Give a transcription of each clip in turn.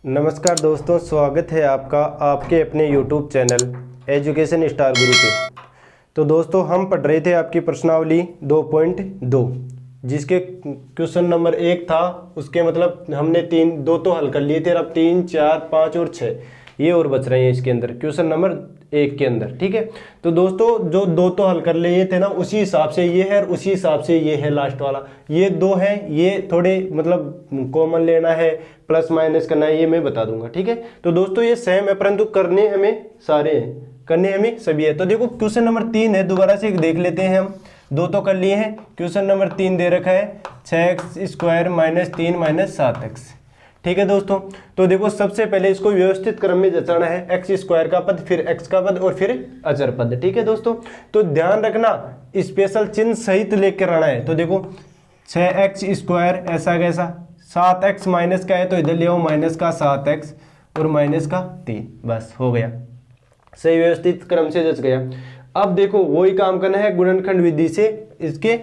नमस्कार दोस्तों, स्वागत है आपका आपके अपने YouTube चैनल एजुकेशन स्टार गुरु पे। तो दोस्तों हम पढ़ रहे थे आपकी प्रश्नावली 2.2 जिसके क्वेश्चन नंबर 1 था। उसके मतलब हमने दो तो हल कर लिए थे, अब 3, 4, 5 और 6 ये और बच रहे हैं इसके अंदर क्वेश्चन नंबर 1 के अंदर। ठीक है, तो दोस्तों जो दो तो हल कर लिए थे ना, उसी हिसाब से ये है और उसी हिसाब से ये है लास्ट वाला। ये दो है, ये थोड़े मतलब कॉमन लेना है, प्लस माइनस करना है, ये मैं बता दूंगा। ठीक है, तो दोस्तों ये सेम है परंतु करने हमें सारे हैं, करने हमें सभी है। तो देखो क्वेश्चन नंबर 3 है, दोबारा से देख लेते हैं हम। दो तो कर लिए हैं। क्वेश्चन नंबर 3 दे रखा है 6x² - 3 - 7x। ठीक है दोस्तों, तो देखो सबसे पहले इसको व्यवस्थित क्रम में जचाना है। x² का पद, फिर x का पद और फिर अचर पद। ठीक है दोस्तों, तो ध्यान रखना स्पेशल चिन्ह सहित लेकर आना है। तो देखो 6x² ऐसा कैसा, 7x माइनस का है तो इधर ले आओ माइनस का 7x और माइनस का 3, बस हो गया, सही व्यवस्थित क्रम से जच गया। अब देखो वही काम करना है, गुणनखंड विधि से इसके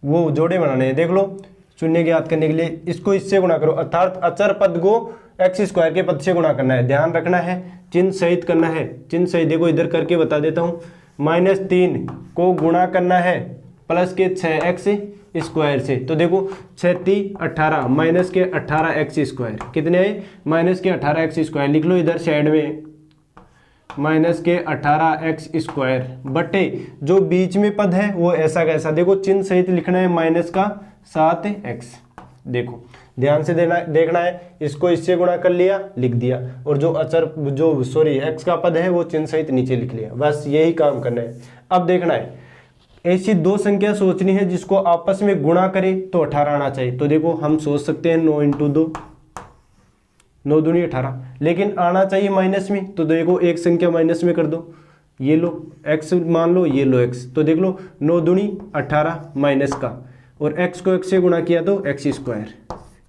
वो जोड़े बनाने हैं। देख लो, शून्य ज्ञात करने के लिए इसको इससे गुणा करो, अर्थात अचर पद को x² के पद से गुणा करना है। ध्यान रखना है चिन्ह सहित करना है, चिन्ह सहित। देखो इधर करके बता देता हूँ, -3 को गुणा करना है प्लस के 6x² से। तो देखो 6×3 18 माइनस के 18x², कितने आए -18x² लिख लो इधर साइड में, -18x² बटे जो बीच में पद है वो ऐसा कैसा। देखो चिन्ह सहित लिखना है, -7x। देखो ध्यान से देखना है, इसको इससे गुणा कर लिया, लिख दिया, और जो x का पद है वो चिन्ह सहित नीचे लिख लिया। बस यही काम करना है। अब देखना है ऐसी दो संख्या सोचनी है जिसको आपस में गुणा करे तो 18 आना चाहिए। तो देखो हम सोच सकते हैं 9 × 2, 9 दूनी 18, लेकिन आना चाहिए माइनस में। तो देखो एक संख्या माइनस में कर दो, ये लो x मान लो, ये लो x। तो देख लो 9 दूनी 18 माइनस का, और x को x से गुणा किया तो x²।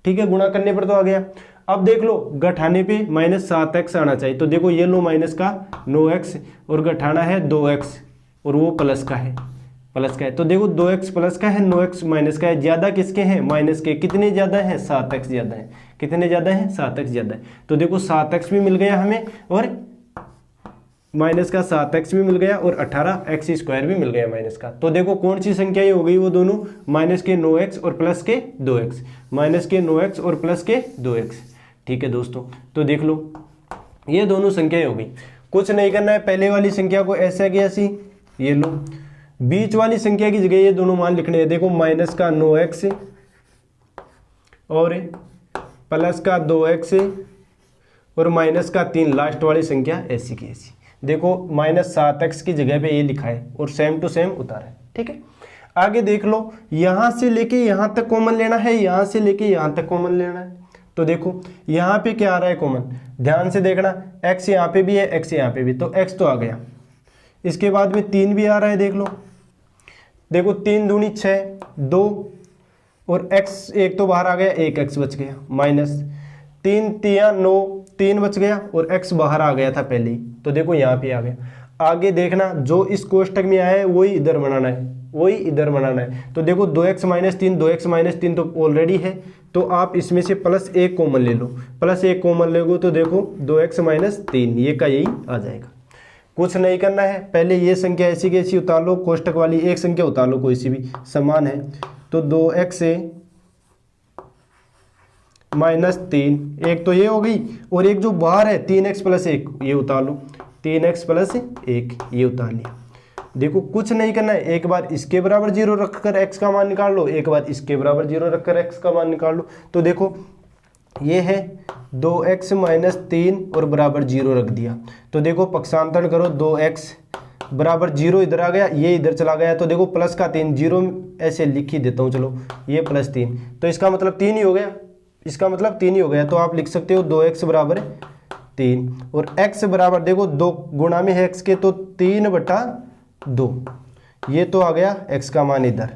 ठीक है, गुणा करने पर तो आ गया। अब देख लो घटाने पे -7x आना चाहिए। तो देखो ये लो माइनस का 9x और घटाना है 2x, और वो प्लस का है, प्लस का है। तो देखो 2x प्लस का है, 9x माइनस का है। ज्यादा किसके हैं? माइनस के। कितने ज्यादा है? 7x ज्यादा है। कितने ज्यादा है? 7x ज्यादा है। तो देखो 7x भी मिल गया हमें, और माइनस का 7x भी मिल गया, और 18x² भी मिल गया माइनस का। तो देखो कौन सी संख्या ये हो गई, वो दोनों माइनस के 9x और प्लस के 2x, माइनस के 9x और प्लस के 2x। ठीक है दोस्तों, तो देख लो ये दोनों संख्याएं हो गई। कुछ नहीं करना है, पहले वाली संख्या को ऐसा कि ऐसी, ये लो बीच वाली संख्या की जगह ये दोनों मान लिखने हैं। देखो माइनस का 9x और प्लस का 2x और माइनस का 3, लास्ट वाली संख्या ऐसी की ऐसी। देखो -7x की जगह पे ये लिखा है और सेम टू सेम उतारा है। ठीक है, आगे देख लो, यहां से लेके यहां तक कॉमन लेना है, यहां से लेके यहां तक कॉमन लेना है। तो देखो यहां पे क्या आ रहा है कॉमन, ध्यान से देखना, x यहां पे भी है, x यहां पे भी, तो x तो आ गया। इसके बाद में 3 भी आ रहा है, देख लो, देखो 3 दूनी 6, 2 और x एक तो बाहर आ गया, एक x बच गया, माइनस 3 3 9, 3 बच गया और x बाहर आ गया था पहले ही। तो देखो यहाँ पे आ गया। आगे देखना, जो इस कोष्टक में आया है वही इधर बनाना है, वही इधर बनाना है। तो देखो 2x - 3, 2x - 3 तो ऑलरेडी है, तो आप इसमें से +1 कॉमन ले लो। +1 कॉमन लोगे तो देखो 2x - 3 ये का यही आ जाएगा। कुछ नहीं करना है, पहले ये संख्या ऐसी की ऐसी उतार लो, कोष्टक वाली एक संख्या उतार लो, कोई सी भी समान है। तो 2x - 3, एक तो ये हो गई, और एक जो बाहर है 3x + 1 ये उतार लो, 3x + 1 ये उतार लिया। देखो कुछ नहीं करना है, एक बार इसके बराबर 0 रखकर x का मान निकाल लो, एक बार इसके बराबर 0 रखकर x का मान निकाल लो। तो देखो ये है 2x - 3 और बराबर 0 रख दिया। तो देखो पक्षांतरण करो, 2x बराबर 0 इधर आ गया, ये इधर चला गया। तो देखो प्लस का 3, 0 ऐसे लिख ही देता हूँ, चलो ये +3, तो इसका मतलब 3 ही हो गया, इसका मतलब 3 ही हो गया। तो आप लिख सकते हो 2x = 3 और x बराबर देखो 2 गुणा में है x के, तो 3/2, ये तो आ गया x का मान इधर,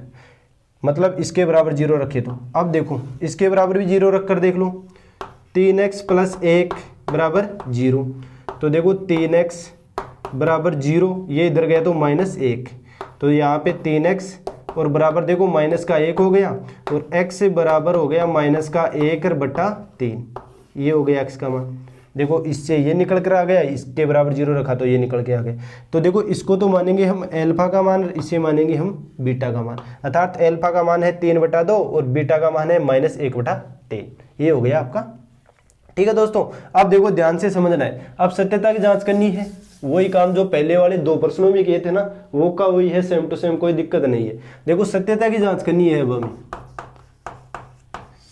मतलब इसके बराबर 0 रखे। तो अब देखो इसके बराबर भी 0 रख कर देख लो, 3x + 1 = 0। तो देखो 3x = 0, ये इधर गया तो -1, तो यहाँ पे 3x और बराबर देखो माइनस का 1 हो गया और x बराबर हो गया -1/3। ये हो गया x का मान। देखो इससे ये निकल कर आ गया, इसके बराबर 0 रखा तो ये निकल के आ गया। तो देखो इसको तो मानेंगे हम अल्फा का मान, इसे मानेंगे हम बीटा का मान, अर्थात अल्फा का मान है 3/2 और बीटा का मान है -1/3। ये हो गया आपका। ठीक है दोस्तों, अब देखो ध्यान से समझना है। अब सत्यता की जांच करनी है, वही काम जो पहले वाले 2 प्रश्नों में किए थे ना, वो का वही है, सेम टू सेम, कोई दिक्कत नहीं है। देखो सत्यता की जांच करनी है। अब हमें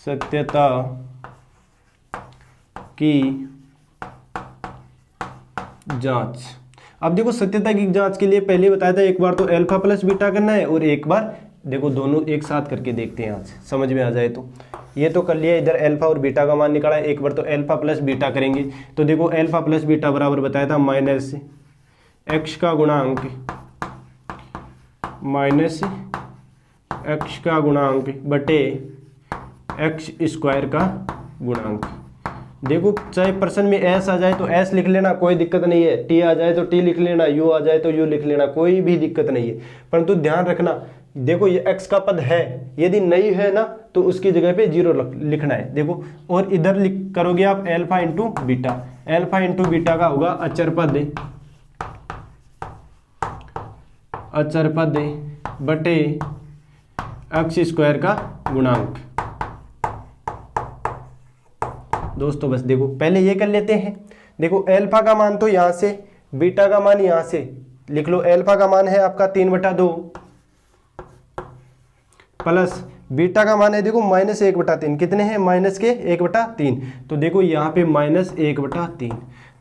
सत्यता की जांच, अब देखो सत्यता की जांच के लिए पहले बताया था, एक बार तो अल्फा प्लस बीटा करना है और एक बार देखो दोनों एक साथ करके देखते हैं, आज समझ में आ जाए तो। ये तो कर लिया, इधर अल्फा और बीटा का मान निकाला, एक बार तो अल्फा प्लस बीटा करेंगे। तो देखो अल्फा प्लस बीटा बराबर बताया था -x का गुणांक -x का गुणांक बटे x² का गुणांक। देखो चाहे प्रश्न में s आ जाए तो s लिख लेना, कोई दिक्कत नहीं है, t आ जाए तो t लिख लेना, u आ जाए तो u लिख लेना, कोई भी दिक्कत नहीं है। परंतु ध्यान रखना, देखो ये x का पद है, यदि नहीं है ना तो उसकी जगह पे 0 लिखना है। देखो और इधर करोगे आप alpha into beta, alpha into beta का होगा अचर पद बटे x² का गुणांक। दोस्तों बस देखो पहले ये कर लेते हैं। देखो अल्फा का मान तो यहां से, बीटा का मान यहां से लिख लो। अल्फा का मान है आपका 3/2 प्लस बीटा का मान है देखो -1/3। कितने हैं? -1/3। तो देखो यहाँ पे -1/3।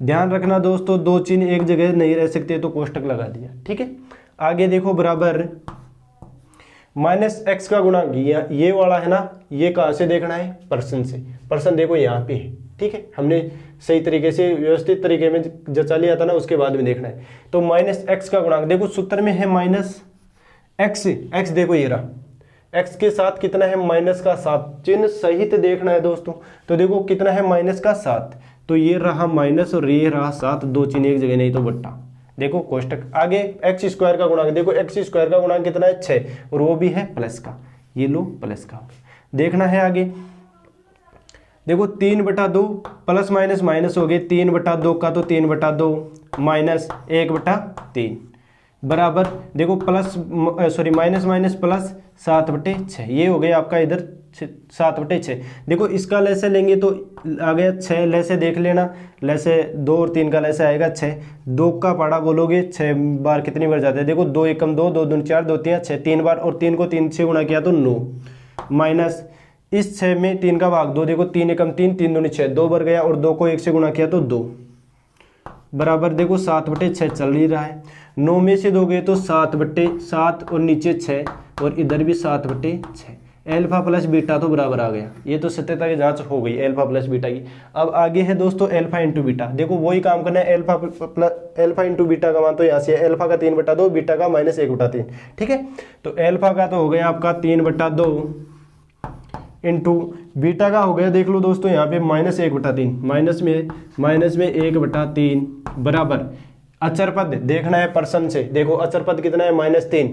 ध्यान रखना दोस्तों, दो चिन्ह एक जगह नहीं रह सकते, तो कोष्टक लगा दिया। ठीक है, आगे देखो बराबर -x का गुणांक, ये वाला है ना, ये कहाँ से देखना है? प्रश्न से। प्रश्न देखो यहाँ पे है। ठीक है, हमने सही तरीके से व्यवस्थित तरीके में जचा लिया था ना, उसके बाद में देखना है। तो -x का गुणांक देखो सूत्र में है -x देखो ये रहा, x के साथ कितना है? -7, चिन्ह सहित देखना है दोस्तों। तो देखो कितना है? -7, तो ये रहा माइनस और ये रहा 7, दो चिन्ह एक जगह नहीं तो बट्टा। देखो कोष्टक। आगे x² का गुणांक, देखो x² का गुणांक कितना है? 6, और वो भी है प्लस का, ये लो प्लस का। देखना है आगे, देखो 3/2 प्लस माइनस माइनस हो गए, 3/2 का तो 3/2 -1/3 बराबर देखो माइनस माइनस प्लस 7/6। ये हो गया आपका इधर 7/6। देखो इसका लैसे लेंगे तो आ गया 6, लैसे देख लेना, लैसे 2 और 3 का लैसे आएगा 6। 2 का पाड़ा बोलोगे 6 बार कितनी बार जाता है? देखो 2 एकम 2, 2 दूनी 4, 2 3 6, 3 बार, और 3 को 3 से गुणा किया तो 9, माइनस इस 6 में 3 का भाग 2, देखो 3 एकम 3, 3 दूनी 6, 2 बार गया, और 2 को 1 से गुणा किया तो 2 बराबर देखो 7/6 चल ही रहा है। 9 में से 2 गए तो 7/7 और नीचे 6, और इधर भी 7/6। अल्फा प्लस बीटा तो बराबर आ गया। ये तो सत्यता की जांच हो गई अल्फा प्लस बीटा की। अब आगे है दोस्तों अल्फा इंटू बीटा। देखो वही काम करना है, अल्फा इंटू बीटा का मान तो यहाँ से अल्फा का 3/2, बीटा का -1/3। ठीक है, तो अल्फा का तो हो गया आपका 3/2 इंटू बीटा का हो गया, देख लो दोस्तों यहाँ पे -1/3, माइनस में 1/3 बराबर अचर पद देखना है प्रश्न से। देखो अचर पद कितना है? -3,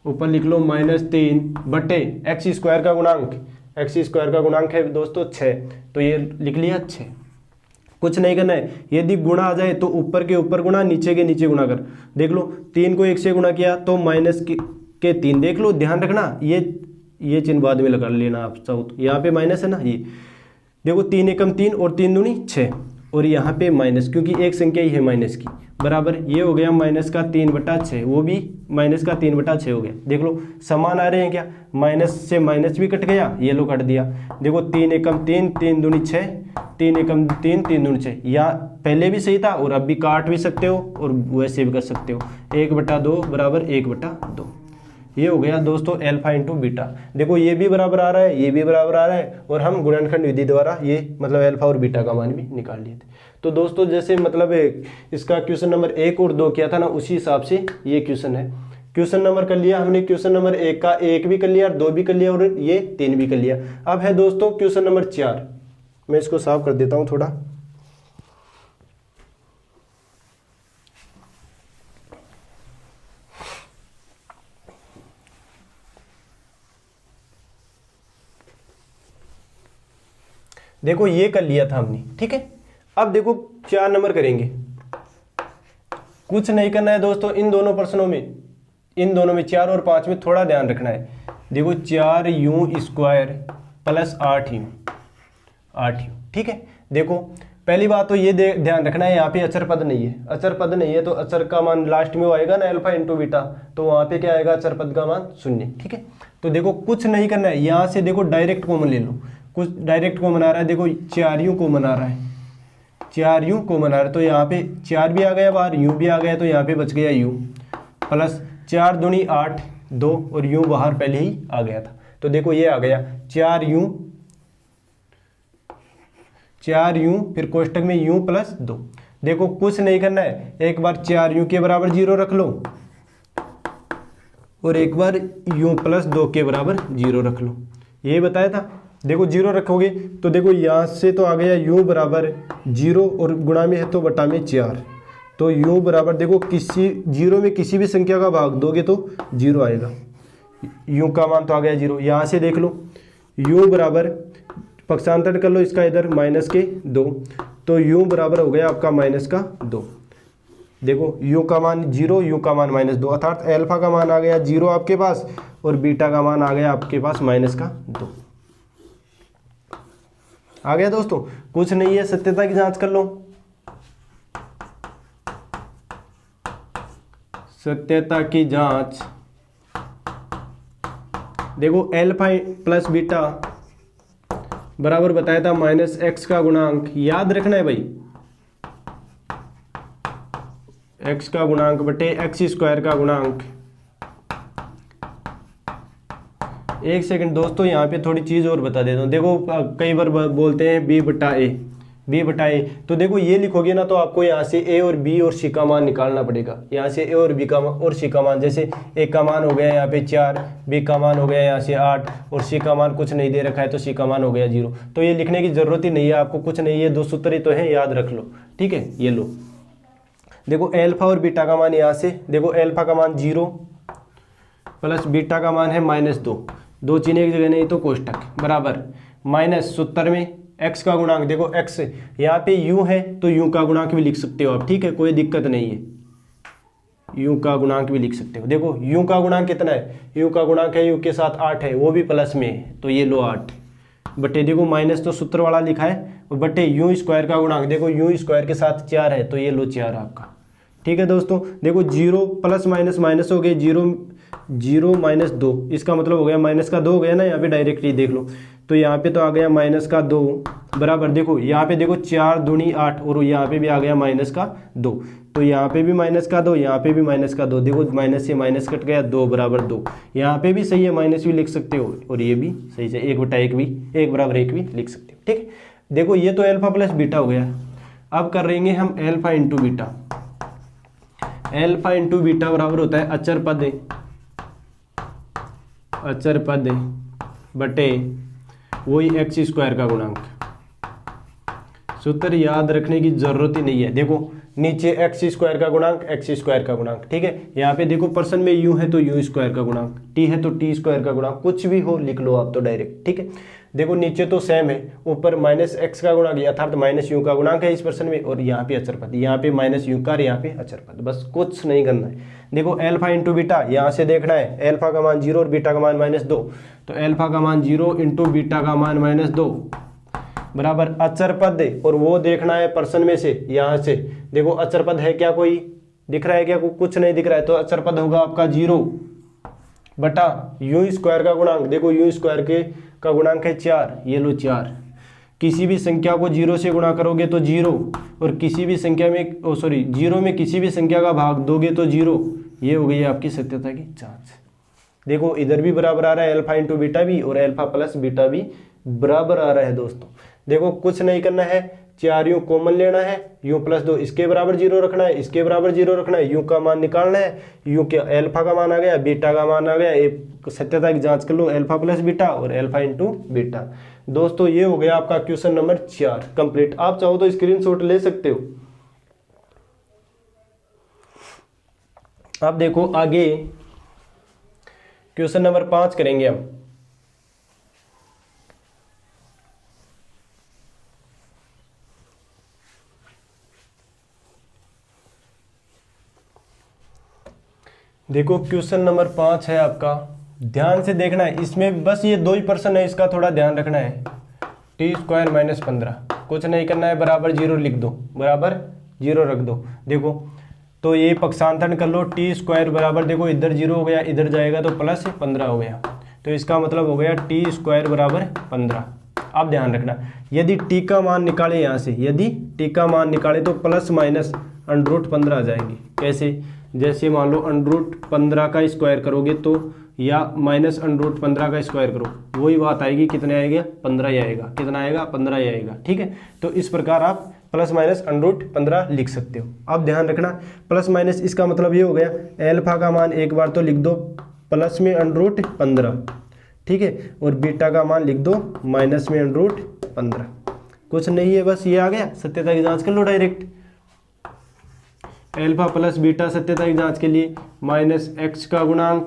ऊपर लिख लो -3 बटे x² का गुणांक, x² का गुणांक है दोस्तों 6, तो ये लिख लिया 6। कुछ नहीं करना है, यदि गुणा आ जाए तो ऊपर के ऊपर गुणा, नीचे के नीचे गुणा कर। देख लो 3 को 1 से गुणा किया तो माइनस के 3। देख लो, ध्यान रखना, ये चिन्ह बाद में लगा लेना आप चाहो तो। यहाँ पे माइनस है ना, ये देखो 3 एकम 3 और 3 दूनी 6, और यहाँ पे माइनस, क्योंकि एक संख्या ही है माइनस की, बराबर ये हो गया -3/6, वो भी -3/6 हो गया। देख लो समान आ रहे हैं क्या? माइनस से माइनस भी कट गया, ये लो कट दिया। देखो 3 एकम 3, 3 दूनी 6, 3 एकम 3, 3 दूनी 6, या पहले भी सही था और अब भी काट भी सकते हो और वैसे भी कर सकते हो। 1/2 बराबर 1/2, ये हो गया दोस्तों अल्फा इंटू बीटा। देखो ये भी बराबर आ रहा है, ये भी बराबर आ रहा है, और हम गुणनखंड विधि द्वारा ये मतलब अल्फा और बीटा का मान भी निकाल लिए थे। तो दोस्तों जैसे मतलब इसका क्वेश्चन नंबर 1 और 2 किया था ना, उसी हिसाब से ये क्वेश्चन है। क्वेश्चन नंबर कर लिया हमने, क्वेश्चन नंबर 1 का 1 भी कर लिया, 2 भी कर लिया, और ये 3 भी कर लिया। अब है दोस्तों क्वेश्चन नंबर 4। मैं इसको साफ कर देता हूँ थोड़ा। देखो ये कर लिया था हमने, ठीक है। अब देखो 4 नंबर करेंगे, कुछ नहीं करना है दोस्तों। इन दोनों प्रश्नों में, इन दोनों में 4 और 5 में थोड़ा ध्यान रखना है। देखो 4u² प्लस 8u, ठीक है। देखो पहली बात तो ये ध्यान रखना है, यहाँ पे अचर पद नहीं है। अचर पद नहीं है तो अचर का मान लास्ट में वो आएगा ना अल्फा इंटू बीटा, तो वहाँ पे क्या आएगा, अचर पद का मान 0, ठीक है। तो देखो कुछ नहीं करना है, यहाँ से देखो डायरेक्ट कॉमन ले लो। कुछ डायरेक्ट कॉमन आ रहा है, देखो 4u कॉमन आ रहा है, 4u कॉमन आ रहा है, तो यहाँ पे 4 भी आ गया बाहर, u भी आ गया, तो यहाँ पे बच गया u प्लस 4 दूनी 8, 2 और u बाहर पहले ही आ गया था। तो देखो ये आ गया 4u फिर कोष्टक में u प्लस 2। देखो कुछ नहीं करना है, एक बार 4u के बराबर 0 रख लो और एक बार u प्लस 2 के बराबर 0 रख लो, यही बताया था। देखो 0 रखोगे तो देखो यहाँ से तो आ गया u बराबर 0 और गुणा में है तो बटा में 4, तो u बराबर देखो किसी 0 में किसी भी संख्या का भाग दोगे तो 0 आएगा। u का मान तो आ गया 0, यहाँ से देख लो u बराबर, पक्षांतर कर लो इसका इधर माइनस के 2, तो u बराबर हो गया आपका माइनस का 2। देखो u का मान 0, u का मान -2, अर्थात अल्फा का मान आ गया 0 आपके पास और बीटा का मान आ गया आपके पास माइनस का 2। आ गया दोस्तों, कुछ नहीं है, सत्यता की जांच कर लो। सत्यता की जांच, देखो अल्फा प्लस बीटा बराबर बताया था -x का गुणांक, याद रखना है भाई, x का गुणांक बटे x² का गुणांक। एक सेकंड दोस्तों, यहाँ पे थोड़ी चीज़ और बता देता हूँ। देखो कई बार बोलते हैं b बटा a, तो देखो ये लिखोगे ना तो आपको यहाँ से a और b और c का मान निकालना पड़ेगा। यहाँ से a और b का और c का मान, जैसे a का मान हो गया यहाँ पे 4, b का मान हो गया यहाँ से 8 और c का मान कुछ नहीं दे रखा है तो c का मान हो गया 0। तो ये लिखने की ज़रूरत ही नहीं है आपको, कुछ नहीं है, 2 सूत्र ही तो है, याद रख लो, ठीक है। ये लो, देखो अल्फा और बीटा का मान यहाँ से, देखो अल्फा का मान 0 प्लस बीटा का मान है -2, 2 चिन्ह एक जगह नहीं तो कोष्टक बराबर माइनस सूत्र में x का गुणांक, देखो x यहाँ पे u है तो u का गुणांक भी लिख सकते हो आप, ठीक है, कोई दिक्कत नहीं है, u का गुणांक भी लिख सकते हो। देखो u का गुणांक कितना है, u का गुणांक है u के साथ 8 है, वो भी प्लस में है, तो ये लो 8 बटे, देखो माइनस तो सूत्र वाला लिखा है, और बटे u² का गुणांक, देखो u² के साथ 4 है तो ये लो 4 आपका, ठीक है दोस्तों। देखो 0 प्लस माइनस माइनस हो गए, 0 -2, इसका मतलब हो गया माइनस का 2 हो गया ना, यहाँ पे डायरेक्ट ही देख लो, तो यहाँ पे तो आ गया माइनस का 2 बराबर, देखो यहाँ पे देखो 4 दूनी 8 और यहाँ पे भी आ गया माइनस का 2, तो यहाँ पे भी माइनस का 2, यहाँ पे भी माइनस का 2, देखो माइनस से माइनस कट गया, 2 बराबर 2, यहाँ पे भी सही है, माइनस भी लिख सकते हो और ये भी सही है, 1 बटा 1 भी, 1 बराबर 1 भी लिख सकते हो, ठीक है। देखो ये तो अल्फा प्लस बीटा हो गया। अब कर रहेंगे हम alpha into beta. Alpha into beta बराबर होता है अचर पद बटे वही x² का गुणांक। सूत्र याद रखने की जरूरत ही नहीं है। देखो नीचे x² का गुणांक, x² का गुणांक, ठीक है। यहाँ पे देखो पर्सन में u है तो u² का गुणांक, t है तो t² का गुणांक, कुछ भी हो लिख लो आप तो डायरेक्ट, ठीक है। देखो नीचे तो सेम है, ऊपर -x का गुणांक अर्थात -u का गुणांक है इस पर्सन में, और यहाँ पे अचर पद, यहाँ पे -u का, यहाँ पे अचर पद, बस कुछ नहीं करना है। देखो अल्फा इंटू बीटा, यहाँ से देखना है अल्फा का मान 0 और बीटा का मान -2, तो अल्फा का मान 0 इंटू बीटा का मान -2 बराबर अचर पद, और वो देखना है पर्सन में से, यहाँ से देखो अचर पद है क्या, कोई दिख रहा है क्या, कुछ नहीं दिख रहा है, तो अचर पद होगा आपका 0 बटा u² का गुणांक, देखो u² का गुणांक है 4, ये लो 4, किसी भी संख्या को 0 से गुणा करोगे तो 0, और किसी भी संख्या में 0 में किसी भी संख्या का भाग दोगे तो 0, ये हो गई आपकी सत्यता की जांच। देखो इधर भी बराबर आ रहा है, अल्फा इंटू बीटा भी और अल्फा प्लस बीटा भी बराबर आ रहा है दोस्तों। देखो कुछ नहीं करना है, 4u कॉमन लेना है, u प्लस 2 इसके बराबर 0 रखना है, इसके बराबर 0 रखना है, u का मान निकालना है, u के अल्फा का मान आ गया, बीटा का मान आ गया, एक सत्यता की जांच कर लो, अल्फा प्लस बीटा और अल्फा इंटू बीटा। दोस्तों ये हो गया आपका क्वेश्चन नंबर 4 कंप्लीट। आप चाहो तो स्क्रीनशॉट ले सकते हो। अब देखो आगे क्वेश्चन नंबर 5 करेंगे हम। देखो क्वेश्चन नंबर 5 है आपका, ध्यान से देखना है, इसमें बस ये 2 ही पर्सन है, इसका थोड़ा ध्यान रखना है। t² - 15 कुछ नहीं करना है, बराबर 0 लिख दो, बराबर 0 रख दो। देखो तो ये पक्षांतरण कर लो, t² बराबर देखो इधर 0 हो गया, इधर जाएगा तो प्लस 15 हो गया, तो इसका मतलब हो गया t² बराबर 15। अब ध्यान रखना, यदि t का मान निकाले यहाँ से, यदि t का मान निकाले तो प्लस माइनस √15 आ जाएगी। कैसे? जैसे मान लो √15 का स्क्वायर करोगे तो, या माइनस √15 का स्क्वायर करो, वही बात आएगी, कितने आएगा? 15 ही आएगा। कितना आएगा? 15 ही आएगा। ठीक है, तो इस प्रकार आप प्लस माइनस √15 लिख सकते हो। अब ध्यान रखना, प्लस माइनस इसका मतलब ये हो गया, एल्फा का मान एक बार तो लिख दो प्लस में √15, ठीक है, और बीटा का मान लिख दो माइनस में √15। कुछ नहीं है, बस ये आ गया। सत्यता की जांच कर लो डायरेक्ट, एल्फा प्लस बीटा सत्यता की जांच के लिए माइनस x का गुणांक,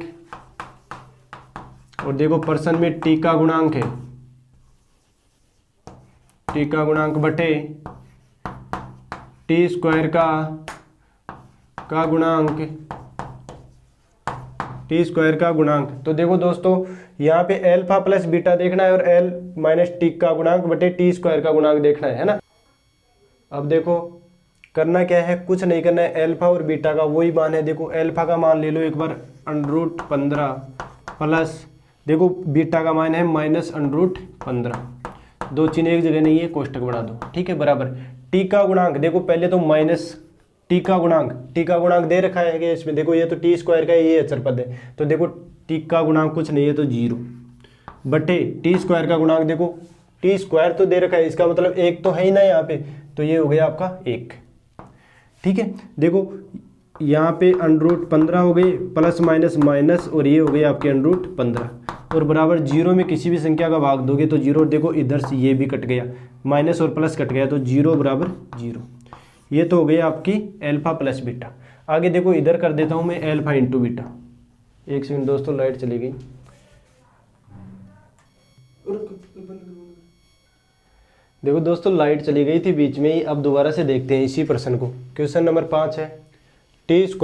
और देखो पर्सन में t का गुणांक है, t का गुणांक बटे t² का गुणांक, t² का गुणांक। तो देखो दोस्तों यहाँ पे एल्फा प्लस बीटा देखना है और l माइनस t का गुणांक बटे t² का गुणांक देखना है ना। अब देखो करना क्या है, कुछ नहीं करना है, एल्फा और बीटा का वही मान है। देखो एल्फा का मान ले लो एक बार √15 प्लस, देखो बीटा का मान है माइनस √15, दो चिन्ह एक जगह नहीं है, कोष्टक बना दो, ठीक है, बराबर t का गुणांक। देखो पहले तो माइनस t का गुणांक दे रखा है इसमें, देखो ये तो t² का है, ये अचर पद है, तो देखो t का गुणांक कुछ नहीं है तो 0 बटे t² का गुणांक, देखो t² तो दे रखा है, इसका मतलब 1 तो है ही ना यहाँ पे, तो ये हो गया आपका 1। ठीक है, देखो यहाँ पे √15 हो गए, प्लस माइनस माइनस, और ये हो गए आपके √15, और बराबर 0 में किसी भी संख्या का भाग दोगे तो 0, देखो इधर से ये भी कट गया, माइनस और प्लस कट गया, तो 0 बराबर 0। ये तो हो गई आपकी एल्फा प्लस बीटा। आगे देखो इधर कर देता हूँ मैं एल्फा इंटू बीटा। एक सेकंड दोस्तों, लाइट चली गई। देखो दोस्तों लाइट चली गई थी बीच में ही, अब दोबारा से देखते हैं इसी प्रश्न को। क्वेश्चन नंबर 5 है, t² -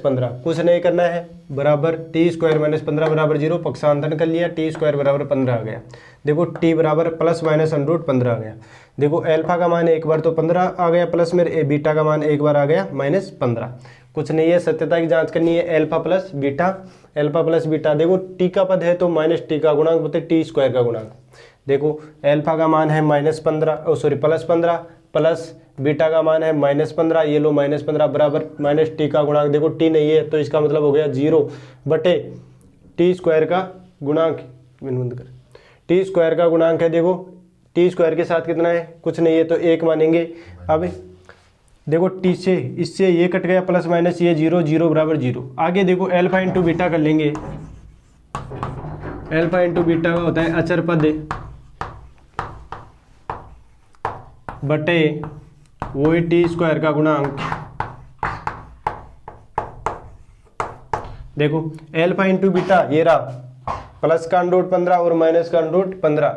15 कुछ नहीं करना है, बराबर t² - 15 बराबर 0, पक्षांतरण कर लिया, t² बराबर 15 आ गया। देखो t बराबर प्लस माइनस √15 आ गया। देखो एल्फा का मान एक बार तो 15 आ गया प्लस में, बीटा का मान एक बार आ गया -15। कुछ नहीं है, सत्यता की जांच करनी है, एल्फा प्लस बीटा। देखो t का पद है तो माइनस t का गुणांक बते t² का गुणांक। देखो एल्फा का मान है प्लस 15 प्लस बीटा का मान है -15, ये लो -15 बराबर माइनस t का गुणांक। देखो t नहीं है तो इसका मतलब हो गया 0 बटे t² का गुणांक, t² का गुणांक है। देखो t² के साथ कितना है, कुछ नहीं है तो 1 मानेंगे। अब देखो t से इससे ये कट गया, प्लस माइनस ये 0 बराबर 0। आगे देखो एल्फा इंटू बीटा कर लेंगे, एल्फा इंटू बीटा का होता है अचर पद बटे वही t² का गुणांक। देखो एल्फा इंटू बीटा ये रहा, प्लस का √15 और माइनस का √15,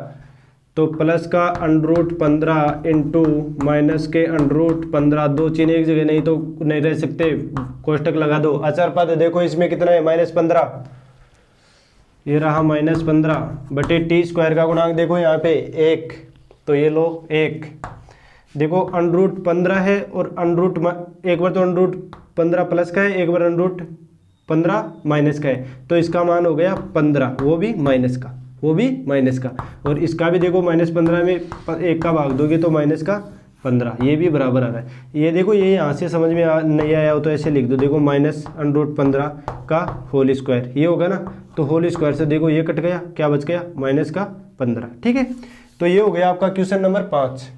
तो प्लस का √15 इंटू माइनस के √15, दो चिन्ह एक जगह नहीं तो नहीं रह सकते, कोष्टक लगा दो। अचर पद देखो इसमें कितना है, -15, ये रहा -15 बटे t² का गुणांक। देखो यहाँ पे 1, तो ये लो 1। देखो √15 है और एक बार तो √15 प्लस का है, एक बार √15 माइनस का है, तो इसका मान हो गया 15, वो भी माइनस का, और इसका भी देखो -15 में 1 का भाग दोगे तो माइनस का 15, ये भी बराबर आ रहा है। ये देखो ये यहाँ से समझ में नहीं आया हो तो ऐसे लिख दो, देखो -√15 का होल स्क्वायर, ये होगा ना, तो होल स्क्वायर से देखो ये कट गया, क्या बच गया, -15। ठीक है, तो ये हो गया आपका क्वेश्चन नंबर 5।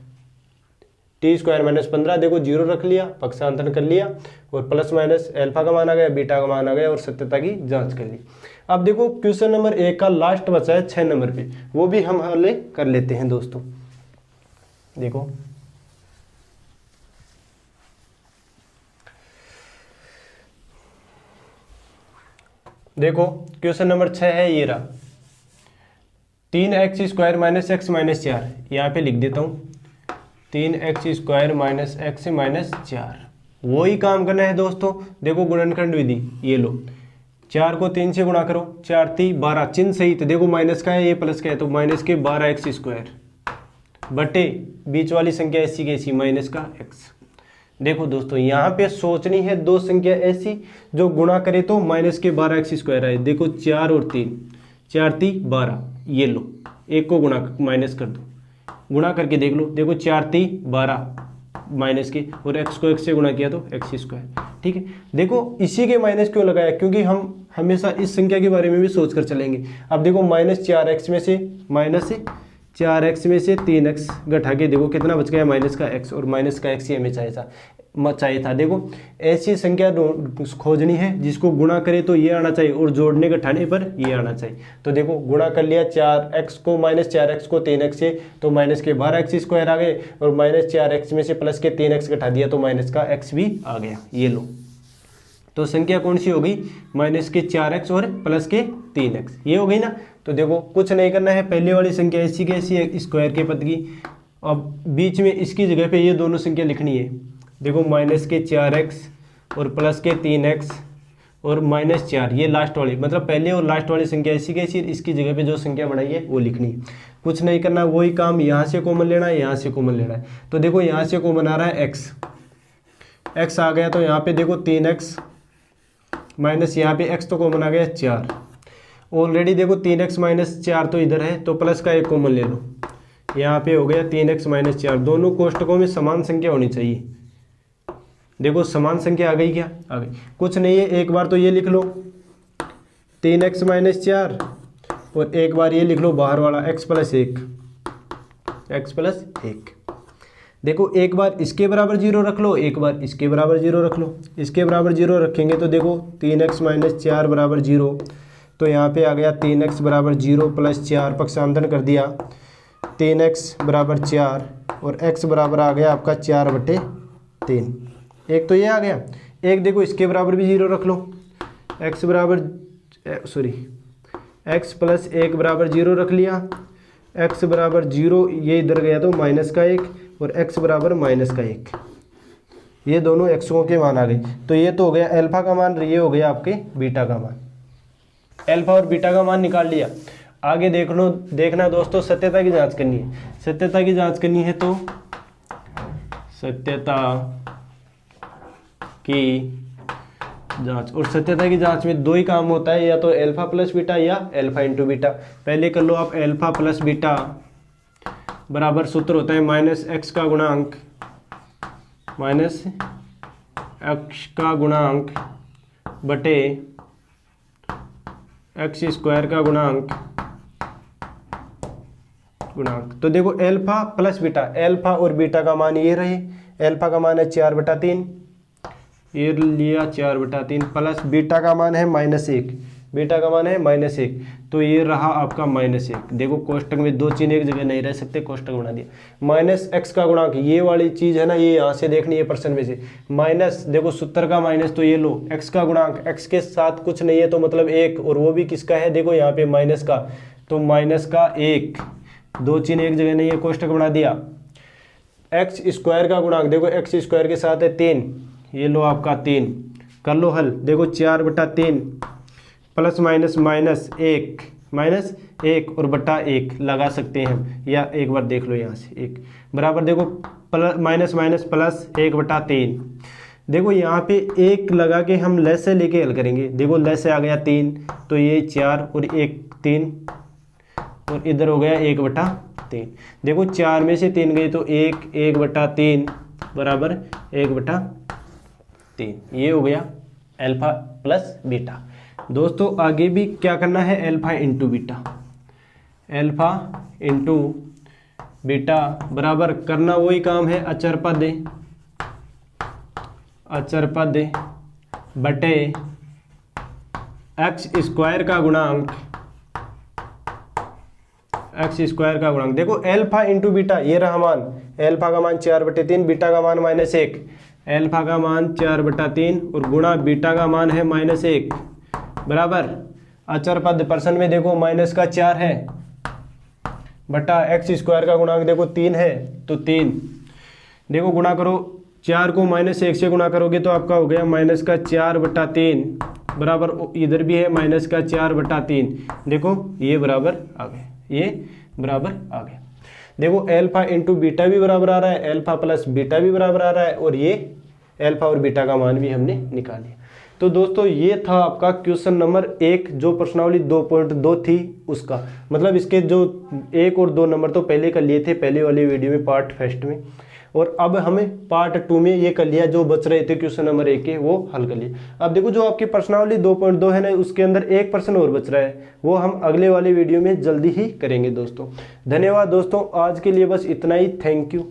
t² - 15 देखो 0 रख लिया, पक्षांतरण कर लिया, और प्लस माइनस एल्फा का मान आ गया, बीटा का मान आ गया, और सत्यता की जांच कर ली। अब देखो क्वेश्चन नंबर 1 का लास्ट बचा है 6 नंबर पे, वो भी हम हल कर लेते हैं दोस्तों। देखो क्वेश्चन नंबर 6 है, ये रहा 3x² - x - 4, यहाँ पे लिख देता हूँ 3x² - x - 4। वही काम करना है दोस्तों। देखो गुणनखंड विधि, ये लो 4 को 3 से गुणा करो, 4 3 12, चिन्ह सही, तो देखो माइनस का है, ये प्लस का है, तो माइनस के 12x² बटे बीच वाली संख्या ऐसी कैसी, माइनस का x। देखो दोस्तों यहाँ पे सोचनी है दो संख्या ऐसी जो गुणा करे तो माइनस के 12x² आए। देखो 4 और 3, 4 3 12, ये लो एक को गुणा माइनस कर दो, गुणा करके देख लो, देखो 4 3 12 माइनस के, और x को x से गुणा किया तो x²। ठीक है, देखो इसी के माइनस क्यों लगाया, क्योंकि हम हमेशा इस संख्या के बारे में भी सोच कर चलेंगे। अब देखो -4x में से 3x घटा के देखो कितना बच गया, माइनस का x, और माइनस का x ही हमें चाहिए था। देखो ऐसी संख्या खोजनी है जिसको गुणा करे तो ये आना चाहिए और जोड़ने घटाने पर ये आना चाहिए। तो देखो गुणा कर लिया 4x को -4x को 3x से, तो माइनस के 12x² आ गए, और -4x में से प्लस के 3x घटा दिया तो माइनस का x भी आ गया। ये लो, तो संख्या कौन सी हो गई, माइनस के 4x और प्लस के 3x, ये हो गई ना। तो देखो कुछ नहीं करना है, पहले वाली संख्या ऐसी कैसी है, स्क्वायर के पद की, अब बीच में इसकी जगह पे ये दोनों संख्या लिखनी है। देखो माइनस के 4x और प्लस के 3x और -4, ये लास्ट वाली, मतलब पहले और लास्ट वाली संख्या ऐसी कैसी, इसकी जगह पे जो संख्या बढ़ाई है वो लिखनी है। कुछ नहीं करना, वही काम, यहाँ से कॉमन लेना है, यहाँ से कॉमन लेना है। तो देखो यहाँ से कॉमन आ रहा है x आ गया, तो यहाँ पे देखो 3x माइनस यहाँ पे x तो कॉमन आ गया 4, ऑलरेडी देखो 3x - 4 तो इधर है, तो प्लस का एक कॉमन ले लो, यहाँ पे हो गया 3x - 4। दोनों कोष्टकों में समान संख्या होनी चाहिए। देखो समान संख्या आ गई क्या, आ गई। कुछ नहीं है, एक बार तो ये लिख लो 3x - 4, और एक बार ये लिख लो बाहर वाला x + 1। देखो एक बार इसके बराबर 0 रख लो, एक बार इसके बराबर 0 रख लो। इसके बराबर 0 रखेंगे तो देखो 3x - 4 = 0, तो यहाँ पे आ गया 3x = 0 + 4, पक्षांतरण कर दिया 3x = 4, और x बराबर आ गया आपका 4/3। एक तो ये आ गया, एक देखो इसके बराबर भी 0 रख लो, x + 1 = 0 रख लिया, x = 0, ये इधर गया तो माइनस का 1, और x = -1, ये दोनों एक्सों के मान आ गए। तो ये तो हो गया अल्फा का मान, ये हो गया आपके बीटा का मान। अल्फा और बीटा का मान निकाल लिया। आगे देखना दोस्तों, सत्यता की जांच करनी है। सत्यता की जांच करनी है तो सत्यता की जांच, और सत्यता की जांच में दो ही काम होता है, या तो अल्फा + बीटा या अल्फा × बीटा। पहले कर लो आप अल्फा + बीटा बराबर, सूत्र होता है -x का गुणांक बटे x² का गुणांक। तो देखो अल्फा + बीटा, अल्फा और बीटा का मान ये रहे, अल्फा का मान है 4/3, ये लिया 4/3, प्लस बीटा का मान है -1, बीटा का मान है -1, तो ये रहा आपका -1। देखो कोष्टक में दो चिन्ह एक जगह नहीं रह सकते, कोष्टक बना दिया। -x का गुणांक, ये वाली चीज है ना, ये यहाँ से देखनी है प्रश्न में से। माइनस, देखो सूत्र का माइनस, तो ये लो x का गुणांक, x के साथ कुछ नहीं है तो मतलब 1, और वो भी किसका है, देखो यहाँ पे माइनस का, तो -1, दो चिन्ह एक जगह नहीं है, कोष्टक बना दिया। x² का गुणांक, देखो x² के साथ है 3, ये लो आपका 3, कर लो हल। देखो 4/3 प्लस माइनस -1 और बटा 1 लगा सकते हैं हम, या एक बार देख लो यहाँ से 1 बराबर, देखो प्लस +1/3। देखो यहाँ पे 1 लगा के हम लेस से लेके हल करेंगे। देखो लेस से आ गया 3, तो ये 4 और 1 3, और इधर हो गया 1/3। देखो 4 में से 3 गए तो 1/3 बराबर 1/3। ये हो गया अल्फा + बीटा। दोस्तों आगे भी क्या करना है, अल्फा × बीटा, अल्फा × बीटा बराबर करना वही काम है, अचर पद बटे x² का गुणांक, देखो अल्फा × बीटा, ये रहा मान, अल्फा का मान 4/3, बीटा का मान -1, अल्फा का मान 4/3 और गुणा बीटा का मान है -1 बराबर अचर पद पर्सन में देखो -4 है बटा x² का गुणांक देखो 3 है, तो 3 देखो गुणा करो, 4 को -1 से गुणा करोगे तो आपका हो गया -4/3 बराबर इधर भी है माइनस का 4/3। देखो ये बराबर आ गए, ये बराबर आ गए। देखो एल्फा इंटू बीटा भी बराबर आ रहा है, एल्फा प्लस बीटा भी बराबर आ रहा है, और ये एल्फा और बीटा का मान भी हमने निकाल लिया। तो दोस्तों ये था आपका क्वेश्चन नंबर 1, जो प्रश्नावली 2.2 थी उसका। मतलब इसके जो 1 और 2 नंबर तो पहले कर लिए थे पहले वाली वीडियो में पार्ट फर्स्ट में, और अब हमें पार्ट 2 में ये कर लिया, जो बच रहे थे क्वेश्चन नंबर 1 के वो हल कर लिए। अब देखो जो आपकी प्रश्नावली 2.2 है ना, उसके अंदर 1% और बच रहा है, वो हम अगले वाली वीडियो में जल्दी ही करेंगे दोस्तों। धन्यवाद दोस्तों, आज के लिए बस इतना ही। Thank you.